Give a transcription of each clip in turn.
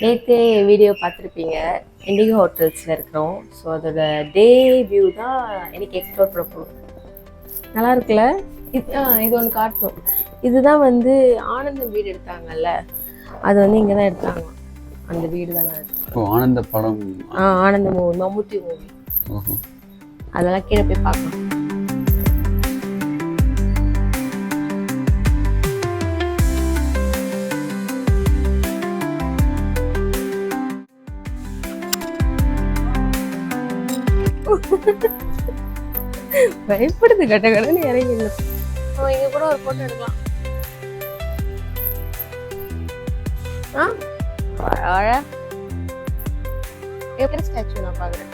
நேற்றே வீடியோ பார்த்துருப்பீங்க. இண்டிகோ ஹோட்டல்ஸில் இருக்கிறோம். ஸோ அதோட டே வியூ தான் எனக்கு எக்ஸ்ப்ளோர் பண்ண போகிறோம். நல்லா இருக்குல்ல? இது ஒன்று காட்டணும். இதுதான் வந்து ஆனந்தம் வீடு எடுத்தாங்கல்ல, அது வந்து இங்கே தான் எடுத்தாங்க. அந்த வீடு தானே அது. ஆனந்த படம். ஆனந்த மூவி, மம்முட்டி மூவி. அதெல்லாம் கீழே போய் பார்க்கணும். பயப்படுது கட்ட கடன்னு இறங்கிடலாம். இங்க கூட ஒரு போட்டோ எடுக்கலாம். எப்படி ஸ்டாச்சு நான் பாக்குறேன்.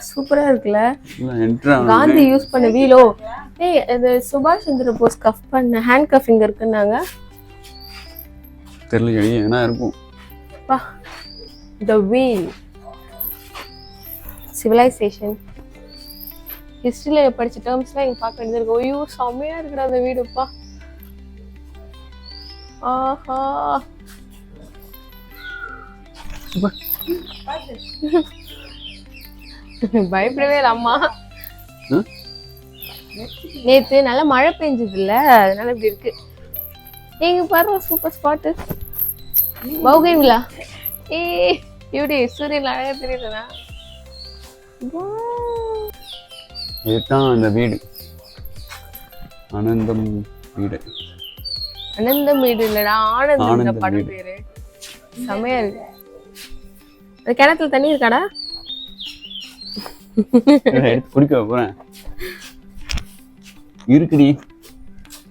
சூப்பரா இருக்குல்ல. காந்தி யூஸ் பண்ண வீலோ. ஏய், அது சுபாஷ் சந்திர போஸ் கஃப் பண்ண ஹேண்ட் கஃப் இங்க இருக்குன்னாங்க. தெரியல, என்ன இருக்கும். The wheel. Civilization. ஹிஸ்டரியில படிச்ச டேர்ம்ஸ்லாம் இங்க பார்க்க வேண்டியது இருக்கு. ஐயோ, செம்மையா இருக்குடா அந்த வீடுப்பா. ஆஹா, பயப்படவே இல்லை அம்மா. நேத்து நல்லா மழை பெஞ்சது இல்ல, அதனால இப்படி இருக்கு. நீங்க பாருங்க, சூப்பர் ஸ்பாட் பௌகேங்களா. பியூட்டி, சூரியன் அழகா தெரியுதுண்ணா. இதுதான் அந்த வீடு, ஆனந்தம் வீடு. ஆனந்தம் வீடு இல்லடா, ஆனந்தம் படம் பேரு. செமையா இருக்கு. அந்த கிணத்துல தண்ணி இருக்காடா? எடுத்து குடிக்க போறேன். இருக்குடி,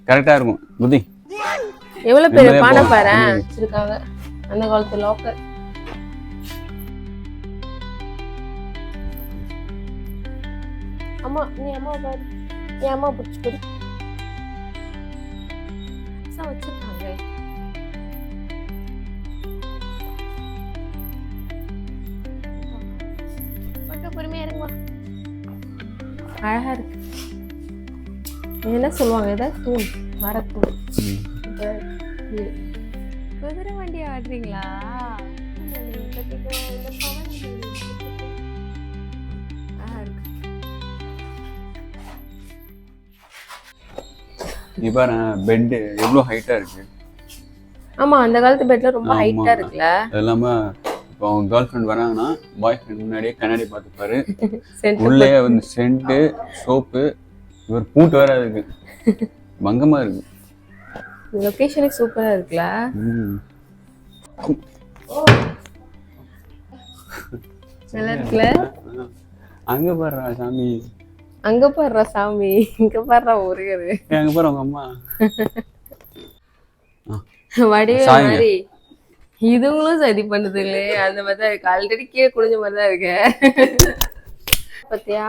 கரெக்டா இருக்கும். புத்தி எவ்வளவு பேரு பானை பாரு வச்சிருக்காங்க, அந்த காலத்து லாக்கர். அம்மா, நீ அம்மா பாரு, நீ அம்மா பிடிச்சி கொடு. வச்சிருக்காங்க. பொறுமையா இருங்கம்மா. அழகா இருக்கு. என்ன சொல்லுவாங்க, ஏதாவது தூண், மரத்தூண். குதிரை வண்டி ஆடுறீங்களா? பெட் எவ்வளவு ஹைட்டா இருக்கு. ஆமா, அந்த காலத்து பெட்ல ரொம்ப ஹைட்டா இருக்குல்ல. அதெல்லாம இப்போ அவங்க கேர்ள் ஃப்ரெண்ட் வராங்கன்னா பாய் ஃப்ரெண்ட் முன்னாடியே கண்ணாடி பார்த்துப்பாரு. உள்ளே வந்து சென்ட், சோப்பு, இவர் பூட்டு வேற இருக்கு. பங்கமா இருக்கு. லொகேஷனே சூப்பரா இருக்குல்ல. நல்லா இருக்குல்ல. அங்க பாருடா சாமி, அங்க பாருடா சாமி, இங்க பாருடா ஒருகரு. அங்க பாரு உங்க அம்மா வடிவே மாதிரி. இதுங்களும் சரி பண்ணுதுங்களே, அந்த மாதிரி தான் இருக்கு. ஆல்ரெடி கீழே குடிஞ்ச மாதிரி தான் இருக்கு. பத்தியா?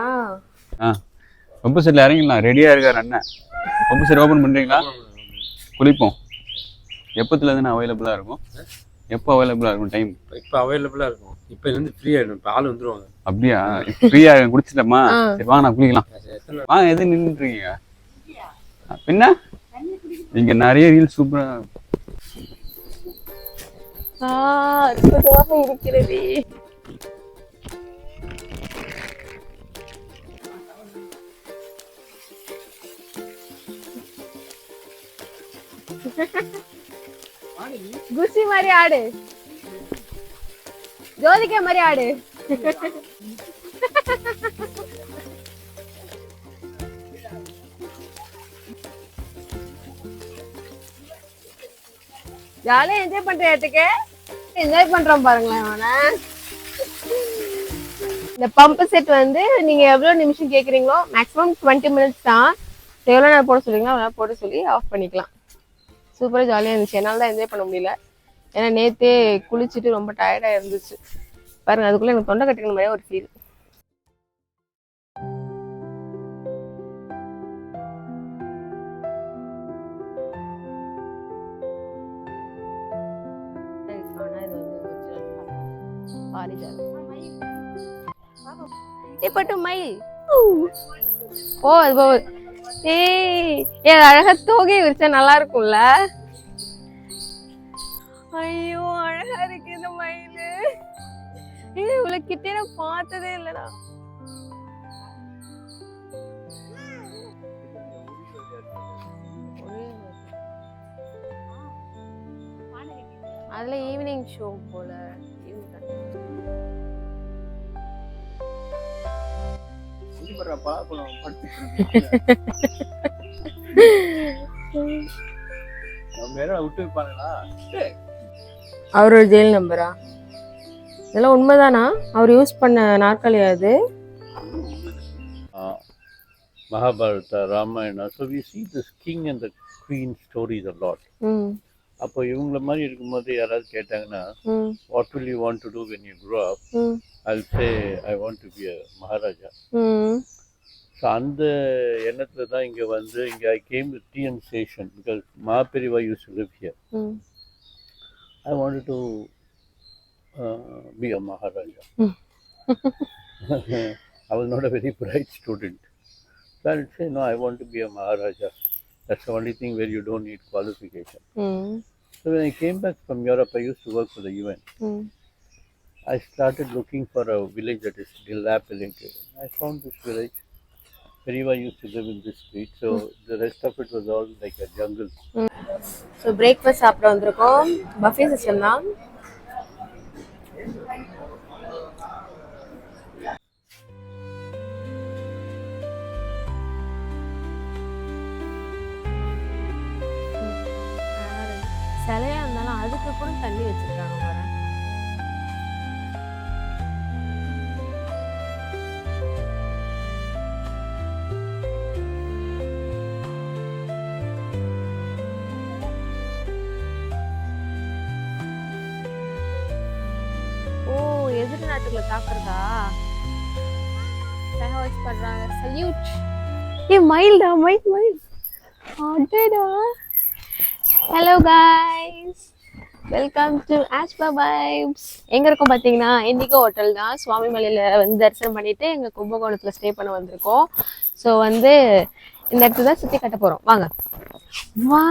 ரொம்ப செட்ல இறங்கிடலாம். ரெடியா இருக்காரு அண்ணன். ரொம்ப சரி, ஓபன் பண்றீங்களா? குளிப்போம். எப்பத்துல இருந்து அவைலபிளா இருக்கும்? எப்போ அவைலபிளா இருக்கும் டைம்? இப்போ அவைலபிளா இருக்கும். இப்போ இருந்து ஃப்ரீ ஆயிடும். இப்போ ஆள் வந்துருவாங்க. அப்படியா? ஃப்ரீயா குடிச்சிட்டமா? சரி வாங்க, நான் குளிக்கலாம். வாங்க, எது நின்றுட்டு இருக்கீங்க? பின்ன இங்க நிறைய ரீல் சூப்பரா அற்புதமாக இருக்கிறது. குசி மாதிரி ஆடு, ஜோதிகா மாதிரி ஆடு. ஜாலியா என்ஜாய் பண்ற இடத்துக்கு என்ஜாய் பண்றோம் பாருங்களேன். இந்த பம்ப் செட் வந்து நீங்க எவ்வளவு நிமிஷம் கேக்குறீங்களோ மேக்ஸிமம் 20 மினிட்ஸ் தான். எவ்வளவு நேரம் போட சொல்றீங்களோ அவ்வளோ போட சொல்லி ஆஃப் பண்ணிக்கலாம். சூப்பரா ஜாலியா இருந்துச்சு. என்னால தான் என்ஜாய் பண்ண முடியல, ஏன்னா நேத்தே குளிச்சுட்டு ரொம்ப டயர்டா இருந்துச்சு. பாருங்க, அதுக்குள்ள எனக்கு தொண்டை கட்டிக்கிற மாதிரியே ஒரு ஃபீல். மயில். ஓ, ஏய் அழகா தோகை விரிச்சா நல்லா இருக்கும்ல. ஐயோ அழகா இருக்கு இந்த மயிலு. இவ்வளவு கிட்டே நான் பார்த்ததே இல்லடா. அதுல ஈவினிங் ஷோ போல. அவரோட ஜெயில் நம்பரா? இதெல்லாம் உண்மைதானா? அவர் யூஸ் பண்ண நாற்காலியா அது? Mahabharata, Ramayana. So we see this king and the queen stories a lot. அப்போ இவங்கள மாதிரி இருக்கும்போது யாராவது கேட்டாங்கன்னா what will you want to do when you grow up? I'll say I want to be a Maharaja. So அந்த எண்ணத்துல தான் இங்கே வந்து இங்கே I came with tea and station because Mahaperiva used to live here. I wanted to be a Maharaja. I was not a very bright student. So I would say, no, I want to be a Maharaja. That's the only thing where you don't need qualification. So when I came back from Europe, I used to work for the UN. I started looking for a village that is dilapidated. I found this village. Periva used to live in this street. So the rest of it was all like a jungle. So breakfast சாப்பிட வந்திருக்கோம். Buffet system தான். சிலையா இருந்தாலும் அதுக்கு கூட தண்ணி வச்சிருக்காங்க பாரு. ஓ எதிர் நாட்டுக்குள்ள தாக்குறதா? சஹாய்ஸ் பண்றாங்க. சல்யூட். ஏ மயில்டா மயில். அடடா. ஹலோ கைஸ், வெல்கம் டு ஆஸ்பா வைப்ஸ். எங்க இருக்கோம் பாத்தீங்கன்னா இண்டிகோ ஹோட்டல் தான். சுவாமி மலையில வந்து தரிசனம் பண்ணிட்டு எங்க கும்பகோணத்துல ஸ்டே பண்ண வந்திருக்கோம். ஸோ வந்து இந்த இடத்துல தான் சுத்தி கட்ட போறோம். வாங்க. வா,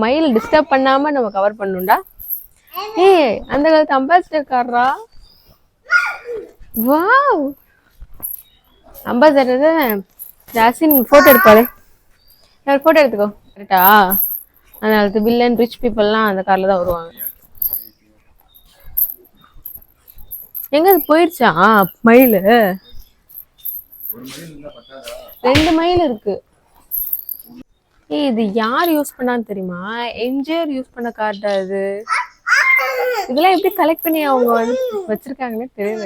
மயில் டிஸ்டர்ப் பண்ணாம நம்ம கவர் பண்ணணும்டா. ஏய் அந்த காலத்து அம்பாசிடர் காரா. வா, அம்பாசிடர் ஜாஸ்தின் போட்டோ எடுப்பாரு. போட்டோ எடுத்துக்கோ. கரெக்டா? அதனால வில்லன் ரிச் பீப்புள்லாம் அந்த கார்ல தான் வருவாங்க. எங்க அது போயிடுச்சா மயில்? 2 மயில் இருக்கு. ஏய் இது யார் யூஸ் பண்ணான்னு தெரியுமா? எம்ஜிஆர் யூஸ் பண்ண கார்டா இது. இதெல்லாம் எப்படி கலெக்ட் பண்ணி அவங்க வந்து வச்சிருக்காங்கன்னு தெரியல.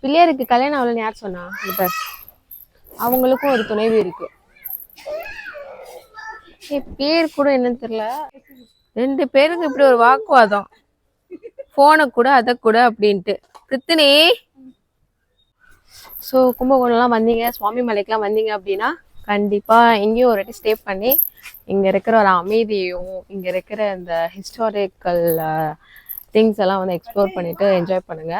பிள்ளையாருக்கு கல்யாணம் ஆகலன்னு யார் சொன்னா? அவங்களுக்கும் ஒரு துணைவி இருக்கு. பேர் கூட என்னன்னு தெரியல. 2 பேருக்கு இப்படி ஒரு வாக்குவாதம். போனை கூட அதை கூட அப்படின்ட்டு பிரித்தினி. ஸோ கும்பகோணம்லாம் வந்தீங்க, சுவாமி மலைக்கெல்லாம் வந்தீங்க அப்படின்னா கண்டிப்பா எங்கேயும் ஒரு வாட்டி ஸ்டே பண்ணி இங்க இருக்கிற ஒரு அமைதியும் இங்க இருக்கிற இந்த ஹிஸ்டாரிக்கல் திங்ஸ் எல்லாம் வந்து எக்ஸ்ப்ளோர் பண்ணிட்டு என்ஜாய் பண்ணுங்க.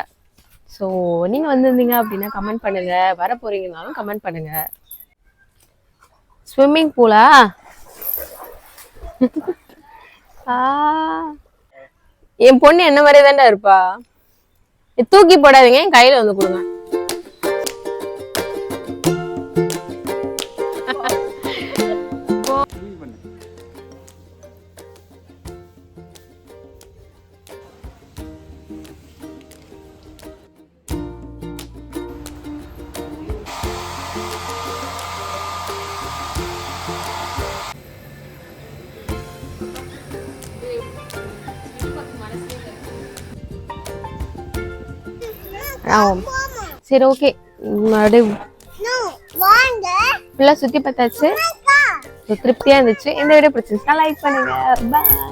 ஸோ நீங்க வந்திருந்தீங்க அப்படின்னா கமெண்ட் பண்ணுங்க. வர போறீங்கனாலும் கமெண்ட் பண்ணுங்க. ஸ்விம்மிங் பூலா? என் பொண்ணு என்ன மாதிரி தான்டா இருப்பா. தூக்கி போடாதீங்க, என் கையில வந்து கொடுங்க. சரி ஓகே, ஃபுல்லா சுத்தி பார்த்தாச்சு. திருப்தியா இருந்துச்சு. இந்த வீடியோ பிடிச்சிருந்துச்சுன்னா லைக் பண்ணுங்க. பாய்.